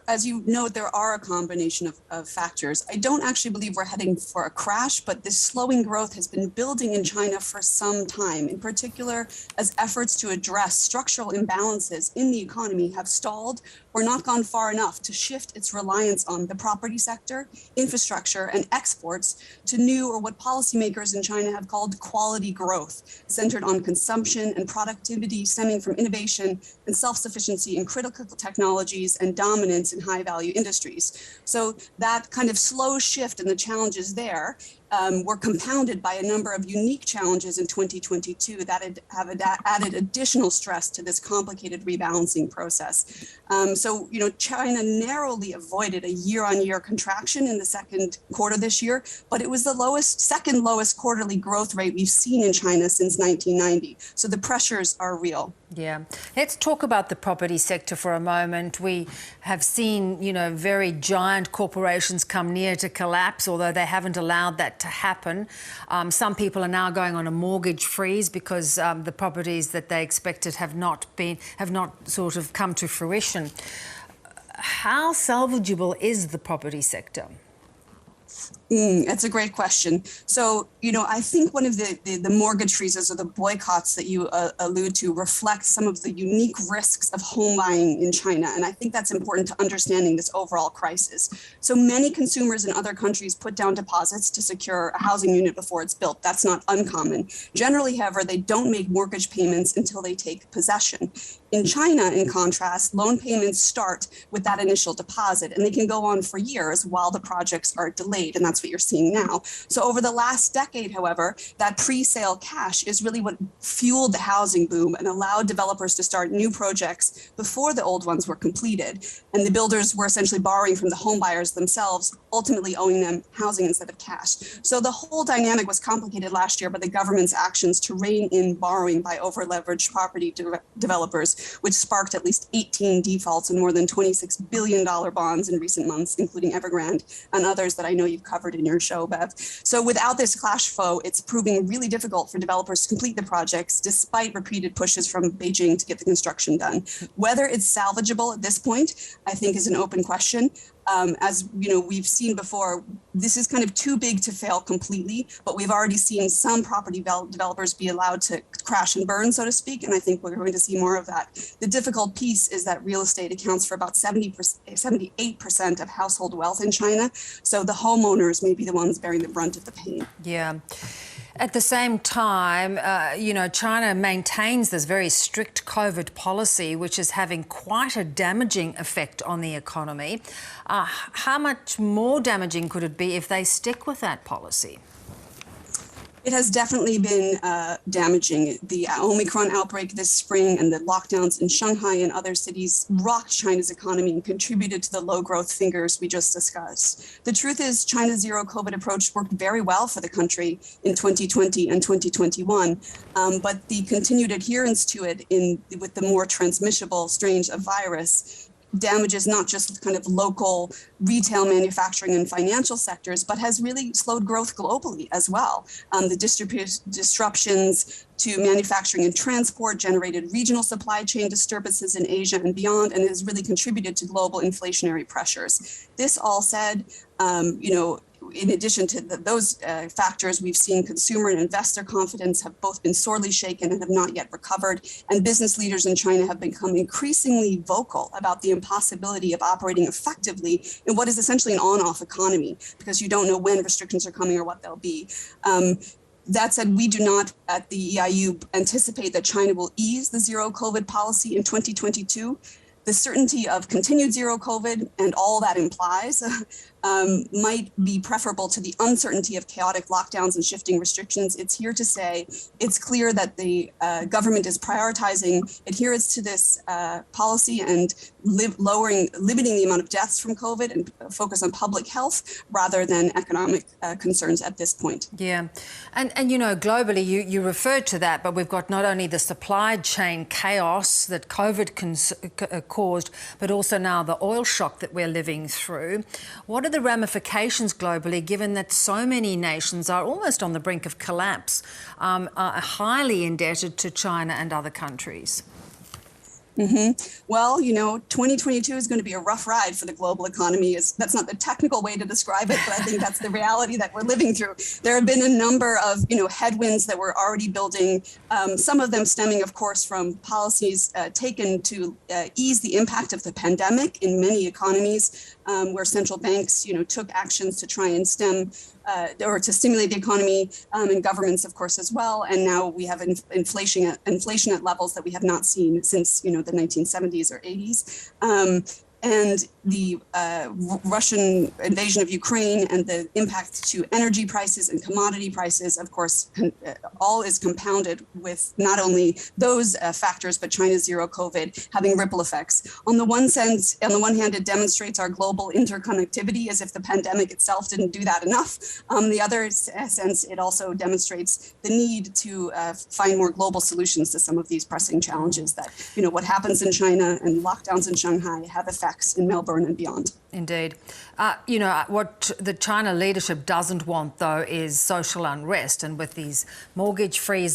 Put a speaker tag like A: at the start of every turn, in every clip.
A: as you know, there are a combination of factors. I don't actually believe we're heading for a crash, but this slowing growth has been building in China for some time, in particular as efforts to address structural imbalances in the economy have stalled or not gone far enough to shift its reliance on the property sector, infrastructure, and exports to new, or what policymakers in China have called quality growth, centered on consumption and productivity stemming from innovation and self-sufficiency in critical technologies and dominance in high-value industries. So that kind of slow shift and the challenges there were compounded by a number of unique challenges in 2022 that have added additional stress to this complicated rebalancing process. So, China narrowly avoided a year-on-year contraction in the second quarter this year, but it was the second lowest quarterly growth rate we've seen in China since 1990. So the pressures are real.
B: Yeah. Let's talk about the property sector for a moment. We have seen, very giant corporations come near to collapse, although they haven't allowed that to happen. Some people are now going on a mortgage freeze because the properties that they expected have not sort of come to fruition. How salvageable is the property sector?
A: That's a great question. So, I think one of the mortgage freezes or the boycotts that you allude to reflect some of the unique risks of home buying in China. And I think that's important to understanding this overall crisis. So many consumers in other countries put down deposits to secure a housing unit before it's built. That's not uncommon. Generally, however, they don't make mortgage payments until they take possession. In China, in contrast, loan payments start with that initial deposit, and they can go on for years while the projects are delayed. And that's what you're seeing now. So over the last decade, however, that pre-sale cash is really what fueled the housing boom and allowed developers to start new projects before the old ones were completed. And the builders were essentially borrowing from the home buyers themselves, ultimately owing them housing instead of cash. So the whole dynamic was complicated last year by the government's actions to rein in borrowing by over-leveraged property developers, which sparked at least 18 defaults and more than $26 billion bonds in recent months, including Evergrande and others that I know you've covered in your show, Bev. So without this cash flow, it's proving really difficult for developers to complete the projects, despite repeated pushes from Beijing to get the construction done. Whether it's salvageable at this point, I think, is an open question. As we've seen before, this is kind of too big to fail completely, but we've already seen some property developers be allowed to crash and burn, so to speak, and I think we're going to see more of that. The difficult piece is that real estate accounts for about 78% of household wealth in China, so the homeowners may be the ones bearing the brunt of the pain.
B: Yeah. At the same time, China maintains this very strict COVID policy, which is having quite a damaging effect on the economy. How much more damaging could it be if they stick with that policy?
A: It has definitely been damaging. The Omicron outbreak this spring and the lockdowns in Shanghai and other cities rocked China's economy and contributed to the low growth figures we just discussed. The truth is, China's zero COVID approach worked very well for the country in 2020 and 2021, but the continued adherence to it with the more transmissible strains of virus damages not just kind of local retail, manufacturing, and financial sectors, but has really slowed growth globally as well. The disruptions to manufacturing and transport generated regional supply chain disturbances in Asia and beyond, and has really contributed to global inflationary pressures. This all said, in addition to those factors, we've seen consumer and investor confidence have both been sorely shaken and have not yet recovered. And business leaders in China have become increasingly vocal about the impossibility of operating effectively in what is essentially an on-off economy, because you don't know when restrictions are coming or what they'll be. That said, we do not at the EIU anticipate that China will ease the zero COVID policy in 2022. The certainty of continued zero COVID and all that implies might be preferable to the uncertainty of chaotic lockdowns and shifting restrictions. It's here to say it's clear that the government is prioritizing adherence to this policy and limiting the amount of deaths from COVID and focus on public health rather than economic concerns at this point.
B: Yeah. And globally, you referred to that, but we've got not only the supply chain chaos that COVID caused, but also now the oil shock that we're living through. What are the ramifications globally, given that so many nations are almost on the brink of collapse, are highly indebted to China and other countries?
A: Well, 2022 is going to be a rough ride for the global economy. That's not the technical way to describe it, but I think that's the reality that we're living through. There have been a number of, headwinds that we're already building. Some of them stemming, of course, from policies taken to ease the impact of the pandemic in many economies, where central banks, took actions to try and stem or to stimulate the economy, and governments, of course, as well. And now we have inflation at levels that we have not seen since, the 1970s or 80s. And the Russian invasion of Ukraine and the impact to energy prices and commodity prices, of course, all is compounded with not only those factors, but China's zero COVID having ripple effects. On the one hand, it demonstrates our global interconnectivity, as if the pandemic itself didn't do that enough. The other sense, it also demonstrates the need to find more global solutions to some of these pressing challenges that, what happens in China and lockdowns in Shanghai have effects in Melbourne and beyond.
B: Indeed. What the China leadership doesn't want, though, is social unrest. And with these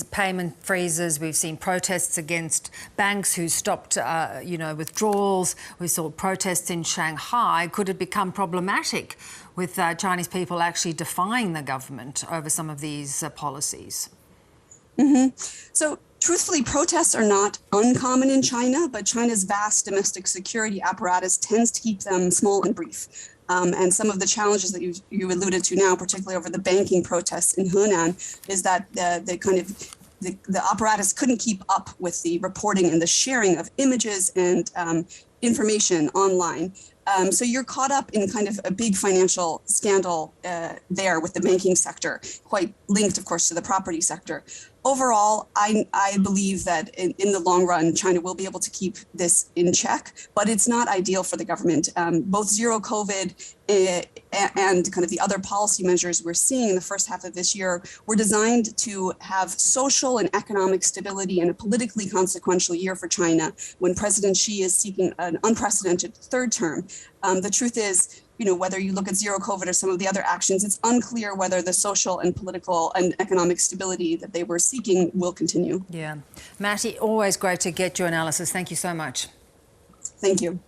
B: payment freezes, we've seen protests against banks who stopped, withdrawals. We saw protests in Shanghai. Could it become problematic with Chinese people actually defying the government over some of these policies?
A: So, truthfully, protests are not uncommon in China, but China's vast domestic security apparatus tends to keep them small and brief. And some of the challenges that you alluded to now, particularly over the banking protests in Henan, is that the apparatus couldn't keep up with the reporting and the sharing of images and information online. So you're caught up in kind of a big financial scandal there with the banking sector, quite linked, of course, to the property sector. Overall, I believe that in the long run, China will be able to keep this in check, but it's not ideal for the government. Both zero COVID and kind of the other policy measures we're seeing in the first half of this year were designed to have social and economic stability in a politically consequential year for China when President Xi is seeking an unprecedented third term. The truth is, whether you look at zero COVID or some of the other actions, it's unclear whether the social and political and economic stability that they were seeking will continue.
B: Yeah. Mattie, always great to get your analysis. Thank you so much.
A: Thank you.